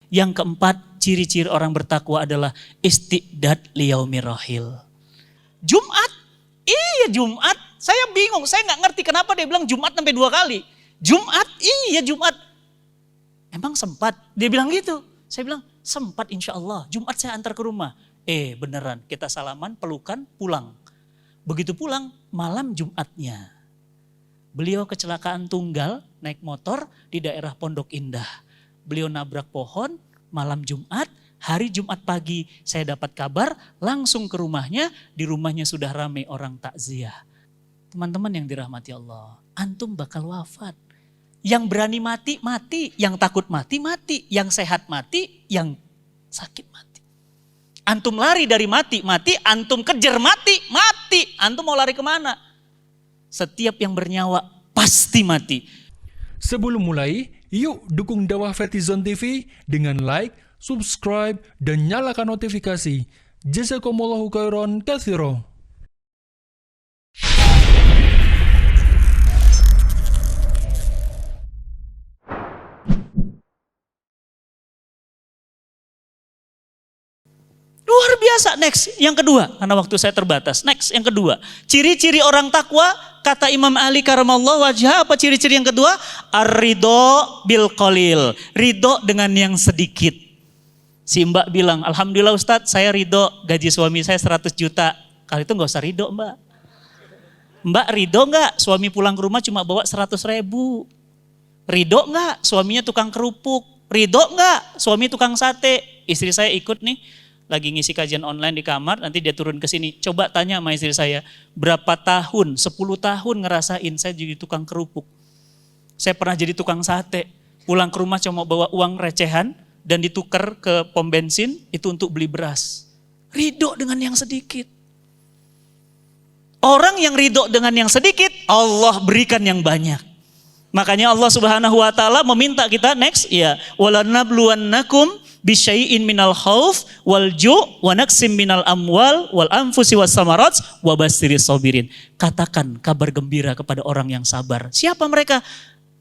Yang keempat, ciri-ciri orang bertakwa adalah istiqdad liyaumir rahil. Jumat, iya Jumat. Saya bingung, saya nggak ngerti kenapa dia bilang Jumat sampai 2 kali. Jumat, iya Jumat. Emang sempat? Dia bilang gitu. Saya bilang, sempat insya Allah. Jumat saya antar ke rumah. Beneran, kita salaman, pelukan, pulang. Begitu pulang, malam Jumatnya. Beliau kecelakaan tunggal, naik motor di daerah Pondok Indah. Beliau nabrak pohon, malam Jumat, hari Jumat pagi saya dapat kabar, langsung ke rumahnya, di rumahnya sudah ramai orang takziah. Teman-teman yang dirahmati Allah, antum bakal wafat. Yang berani mati, mati. Yang takut mati, mati. Yang sehat mati, yang sakit mati. Antum lari dari mati, mati. Antum kejar mati, mati. Antum mau lari kemana? Setiap yang bernyawa pasti mati. Sebelum mulai, yuk dukung dakwah Fethizon TV dengan like, subscribe, dan nyalakan notifikasi. Jazakumullahu khairan katsira. Luar biasa. Next, yang kedua, karena waktu saya terbatas. Next, yang kedua. Ciri-ciri orang takwa, kata Imam Ali karamallahu wajhah, apa ciri-ciri yang kedua? Ar-ridho bil qalil. Ridho dengan yang sedikit. Si Mbak bilang, alhamdulillah Ustadz, saya ridho gaji suami saya 100 juta. Kali itu gak usah ridho Mbak. Mbak ridho gak suami pulang ke rumah cuma bawa 100 ribu? Ridho gak suaminya tukang kerupuk? Ridho gak suami tukang sate? Istri saya ikut nih. Lagi ngisi kajian online di kamar, nanti dia turun ke sini. Coba tanya sama istri saya, berapa tahun, 10 tahun ngerasain saya jadi tukang kerupuk. Saya pernah jadi tukang sate, pulang ke rumah cuma bawa uang recehan dan ditukar ke pom bensin, itu untuk beli beras. Ridho dengan yang sedikit. Orang yang ridho dengan yang sedikit, Allah berikan yang banyak. Makanya Allah Subhanahu wa taala meminta kita next ya, walanabluwannakum bisyai'in minal khauf wal ju' wa naqsim minal amwal wal anfusi was samarat wa basyiris sabirin. Katakan kabar gembira kepada orang yang sabar. Siapa mereka?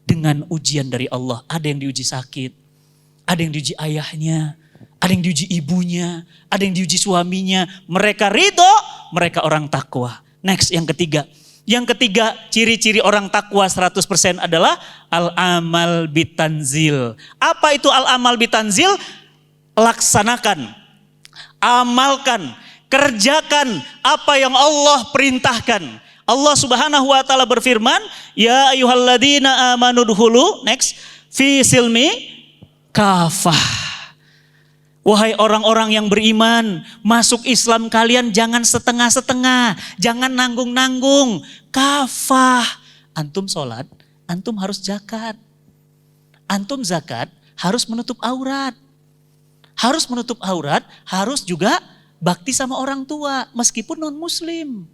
Dengan ujian dari Allah. Ada yang diuji sakit, ada yang diuji ayahnya, ada yang diuji ibunya, ada yang diuji suaminya. Mereka ridho, mereka orang takwa. Next, yang ketiga. Yang ketiga, ciri-ciri orang takwa 100% adalah al-amal bitanzil. Apa itu al-amal bitanzil? Laksanakan, amalkan, kerjakan apa yang Allah perintahkan. Allah Subhanahu wa taala berfirman, ya ayyuhalladzina amanu dkhulu next fi silmi kafah. Wahai orang-orang yang beriman, masuk Islam kalian jangan setengah-setengah, jangan nanggung-nanggung, kafah. Antum sholat, antum harus zakat. Antum zakat harus menutup aurat. Harus menutup aurat, harus juga bakti sama orang tua, meskipun non-muslim.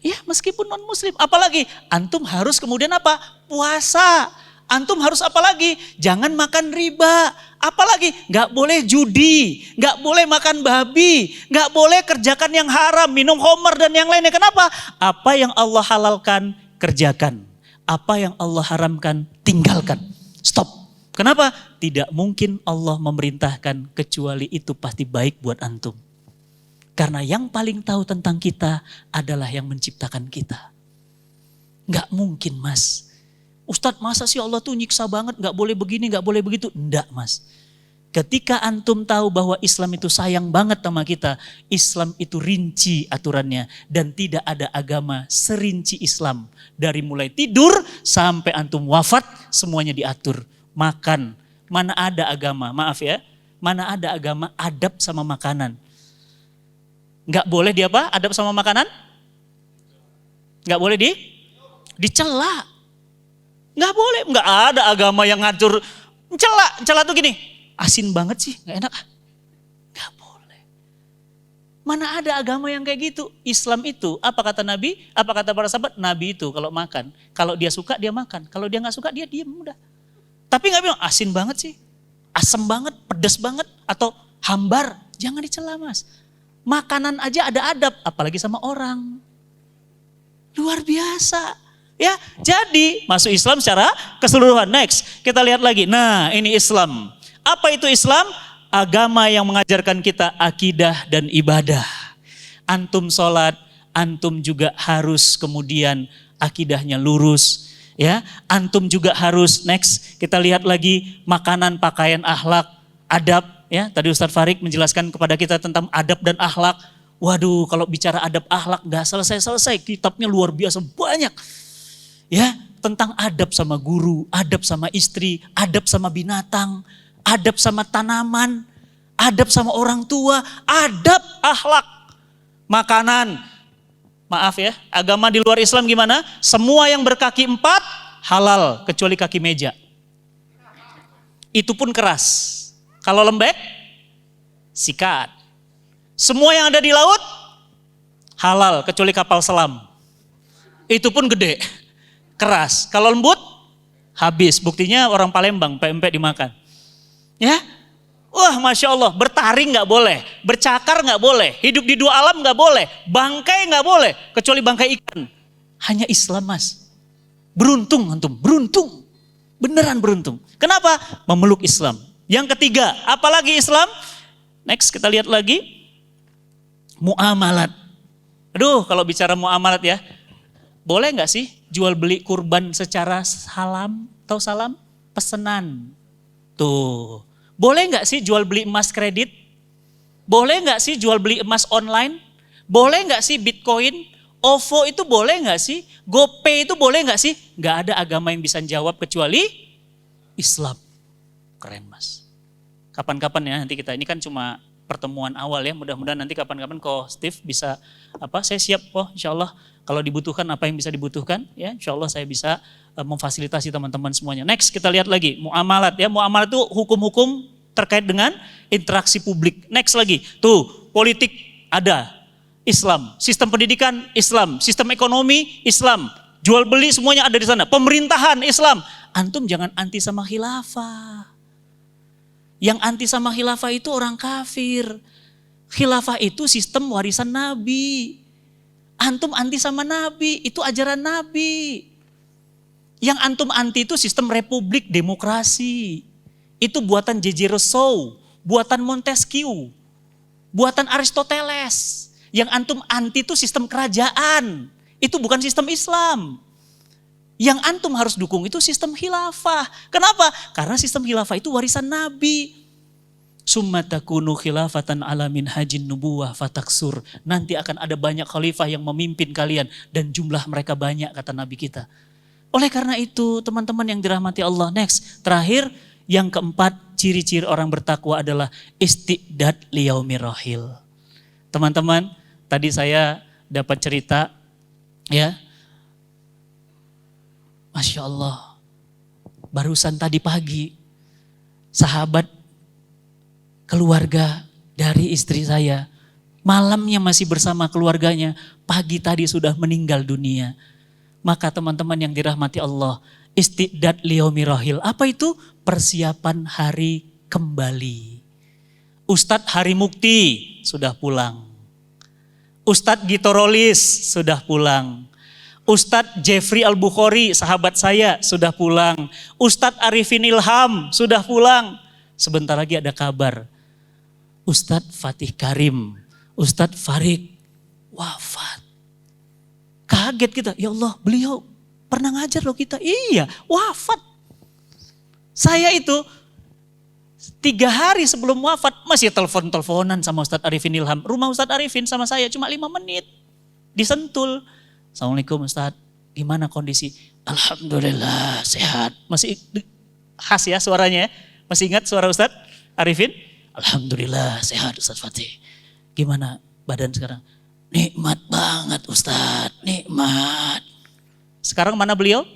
Ya, meskipun non-muslim. Apalagi, antum harus kemudian apa? Puasa. Antum harus apa lagi? Jangan makan riba. Apalagi, gak boleh judi, gak boleh makan babi, gak boleh kerjakan yang haram, minum khamar dan yang lainnya. Kenapa? Apa yang Allah halalkan, kerjakan. Apa yang Allah haramkan, tinggalkan. Stop. Kenapa? Tidak mungkin Allah memerintahkan kecuali itu pasti baik buat antum. Karena yang paling tahu tentang kita adalah yang menciptakan kita. Gak mungkin mas. Ustadz masa sih Allah tuh nyiksa banget, gak boleh begini, gak boleh begitu. Enggak mas. Ketika antum tahu bahwa Islam itu sayang banget sama kita, Islam itu rinci aturannya. Dan tidak ada agama serinci Islam. Dari mulai tidur sampai antum wafat semuanya diatur. Makan, mana ada agama, maaf ya, mana ada agama adab sama makanan. Nggak boleh dia apa? Adab sama makanan? Nggak boleh dicela. Nggak boleh, nggak ada agama yang ngatur cela tuh gini, asin banget sih, nggak enak. Nggak boleh. Mana ada agama yang kayak gitu? Islam itu, apa kata Nabi, apa kata para sahabat? Nabi itu kalau makan, kalau dia suka dia makan, kalau dia nggak suka dia diam udah. Tapi gak bilang asin banget sih, asam banget, pedas banget, atau hambar. Jangan dicela mas. Makanan aja ada adab, apalagi sama orang. Luar biasa. Ya, jadi masuk Islam secara keseluruhan. Next, kita lihat lagi. Nah ini Islam. Apa itu Islam? Agama yang mengajarkan kita akidah dan ibadah. Antum sholat, antum juga harus kemudian akidahnya lurus. Ya, antum juga harus next kita lihat lagi makanan, pakaian, akhlak, adab. Ya, tadi Ustadz Farid menjelaskan kepada kita tentang adab dan akhlak. Waduh, kalau bicara adab akhlak nggak selesai-selesai, kitabnya luar biasa banyak. Ya, tentang adab sama guru, adab sama istri, adab sama binatang, adab sama tanaman, adab sama orang tua, adab akhlak, makanan. Maaf ya, agama di luar Islam gimana? Semua yang berkaki 4 halal kecuali kaki meja. Itu pun keras. Kalau lembek, sikat. Semua yang ada di laut halal kecuali kapal selam. Itu pun gede. Keras, kalau lembut habis. Buktinya orang Palembang pempek dimakan. Ya, wah masya Allah. Bertaring nggak boleh, bercakar nggak boleh, hidup di 2 alam nggak boleh, bangkai nggak boleh, kecuali bangkai ikan. Hanya Islam mas. Beruntung antum, beruntung, beneran beruntung. Kenapa? Memeluk Islam. Yang ketiga, apalagi Islam? Next kita lihat lagi, muamalat. Aduh, kalau bicara muamalat ya. Boleh nggak sih jual beli kurban secara salam? Tahu salam? Pesenan. Tuh. Boleh nggak sih jual beli emas kredit? Boleh nggak sih jual beli emas online? Boleh nggak sih Bitcoin? OVO itu boleh nggak sih? GoPay itu boleh nggak sih? Nggak ada agama yang bisa jawab kecuali Islam. Keren mas. Kapan-kapan ya nanti kita, ini kan cuma pertemuan awal ya, mudah-mudahan nanti kapan-kapan kok Steve bisa saya siap kok insya Allah. Kalau dibutuhkan apa yang bisa dibutuhkan, ya insya Allah saya bisa memfasilitasi teman-teman semuanya. Next kita lihat lagi, muamalat ya. Muamalat itu hukum-hukum terkait dengan interaksi publik. Next lagi, tuh politik ada, Islam. Sistem pendidikan, Islam. Sistem ekonomi, Islam. Jual beli semuanya ada di sana. Pemerintahan, Islam. Antum jangan anti sama khilafah. Yang anti sama khilafah itu orang kafir. Khilafah itu sistem warisan Nabi. Antum anti sama Nabi, itu ajaran Nabi. Yang antum anti itu sistem republik, demokrasi. Itu buatan J.J. Rousseau, buatan Montesquieu, buatan Aristoteles. Yang antum anti itu sistem kerajaan, itu bukan sistem Islam. Yang antum harus dukung itu sistem khilafah. Kenapa? Karena sistem khilafah itu warisan Nabi. Summa takunu khilafatan ala minhajin nubuwah fataksur. Nanti akan ada banyak khalifah yang memimpin kalian dan jumlah mereka banyak kata Nabi kita. Oleh karena itu teman-teman yang dirahmati Allah, next, terakhir yang keempat, ciri-ciri orang bertakwa adalah istiqdad liyaumir rahil. Teman-teman, tadi saya dapat cerita ya. Masya Allah, barusan tadi pagi sahabat keluarga dari istri saya, malamnya masih bersama keluarganya, pagi tadi sudah meninggal dunia. Maka teman-teman yang dirahmati Allah, istiqdad liyaumir rahil. Apa itu? Persiapan hari kembali. Ustadz Hari Mukti sudah pulang. Ustadz Gitorolis sudah pulang. Ustadz Jeffrey Al-Bukhari, sahabat saya, sudah pulang. Ustadz Arifin Ilham sudah pulang. Sebentar lagi ada kabar. Ustadz Fatih Karim, Ustadz Farid wafat. Kaget kita, ya Allah beliau pernah ngajar loh kita. Iya, wafat. Saya itu 3 hari sebelum wafat masih telepon-teleponan sama Ustadz Arifin Ilham. Rumah Ustadz Arifin sama saya cuma 5 menit. Di Sentul. Assalamualaikum Ustadz, gimana kondisi? Alhamdulillah sehat. Masih khas ya suaranya ya? Masih ingat suara Ustadz Arifin? Alhamdulillah sehat Ustadz Fatih. Gimana badan sekarang? Nikmat banget Ustadz, nikmat. Sekarang mana beliau?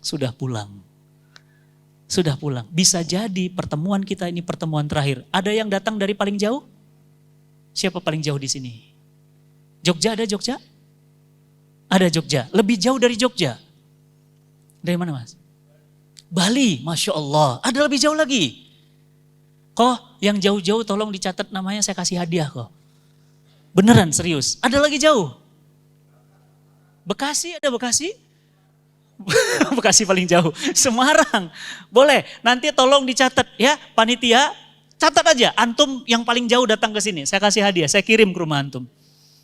Sudah pulang. Sudah pulang. Bisa jadi pertemuan kita ini pertemuan terakhir. Ada yang datang dari paling jauh? Siapa paling jauh di sini? Jogja, ada Jogja? Ada Jogja. Lebih jauh dari Jogja. Dari mana mas? Bali, Masya Allah. Ada lebih jauh lagi. Kok yang jauh-jauh tolong dicatat namanya, saya kasih hadiah kok. Beneran serius. Ada lagi jauh. Bekasi, ada Bekasi? Bekasi paling jauh. Semarang. Boleh. Nanti tolong dicatat ya panitia. Catat aja. Antum yang paling jauh datang ke sini. Saya kasih hadiah. Saya kirim ke rumah antum.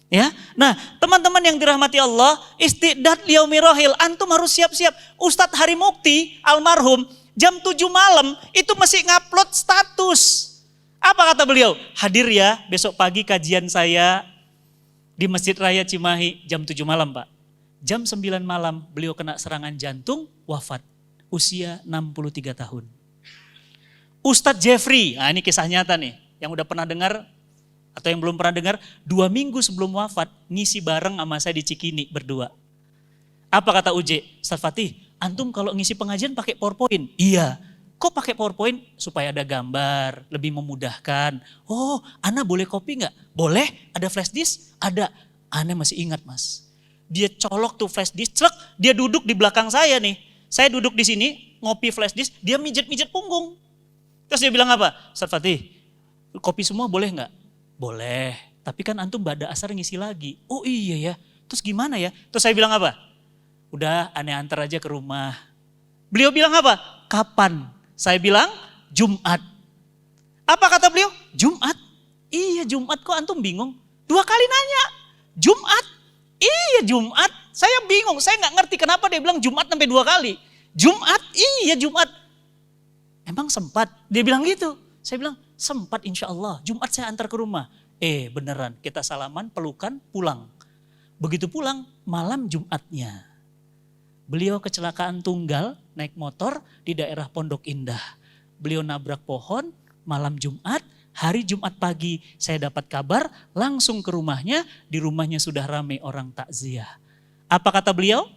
Ya. Nah teman-teman yang dirahmati Allah. Istiqdat liyaumi rohil. Antum harus siap-siap. Ustadz Hari Mukti almarhum. Jam 7 malam itu masih ngupload status. Apa kata beliau? Hadir ya besok pagi kajian saya di Masjid Raya Cimahi jam 7 malam Pak. Jam 9 malam beliau kena serangan jantung, wafat. Usia 63 tahun. Ustadz Jeffrey, nah ini kisah nyata nih. Yang udah pernah dengar atau yang belum pernah dengar. 2 minggu sebelum wafat ngisi bareng sama saya di Cikini berdua. Apa kata UJ? Ustadz Fatih, antum kalau ngisi pengajian pakai PowerPoint? Iya. Kok pakai PowerPoint? Supaya ada gambar, lebih memudahkan. Oh, Ana boleh copy nggak? Boleh, ada flash disk? Ada. Ana masih ingat mas. Dia colok tuh flash disk, celek, dia duduk di belakang saya nih. Saya duduk di sini, ngopi flash disk, dia mijet-mijet punggung. Terus dia bilang apa? Ustadz Fatih, kopi semua boleh nggak? Boleh, tapi kan antum ba'da asar ngisi lagi. Oh iya ya, terus gimana ya? Terus saya bilang apa? Udah aneh antar aja ke rumah. Beliau bilang apa? Kapan? Saya bilang Jumat. Apa kata beliau? Jumat. Iya Jumat, kok antum bingung? 2 kali nanya. Jumat. Iya Jumat. Saya bingung, saya nggak ngerti kenapa dia bilang Jumat sampai 2 kali. Jumat, iya Jumat. Emang sempat? Dia bilang gitu. Saya bilang sempat insya Allah. Jumat saya antar ke rumah. Beneran, kita salaman, pelukan, pulang. Begitu pulang, malam Jumatnya. Beliau kecelakaan tunggal, naik motor di daerah Pondok Indah. Beliau nabrak pohon, malam Jumat, hari Jumat pagi saya dapat kabar, langsung ke rumahnya, di rumahnya sudah ramai orang takziah. Apa kata beliau?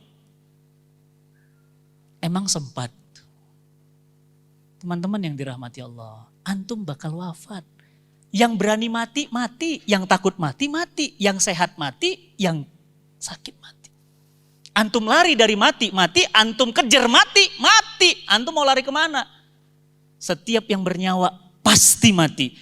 Emang sempat. Teman-teman yang dirahmati Allah, antum bakal wafat. Yang berani mati, mati. Yang takut mati, mati. Yang sehat mati, yang sakit mati. Antum lari dari mati, mati. Antum kejar mati, mati. Antum mau lari kemana? Setiap yang bernyawa pasti mati.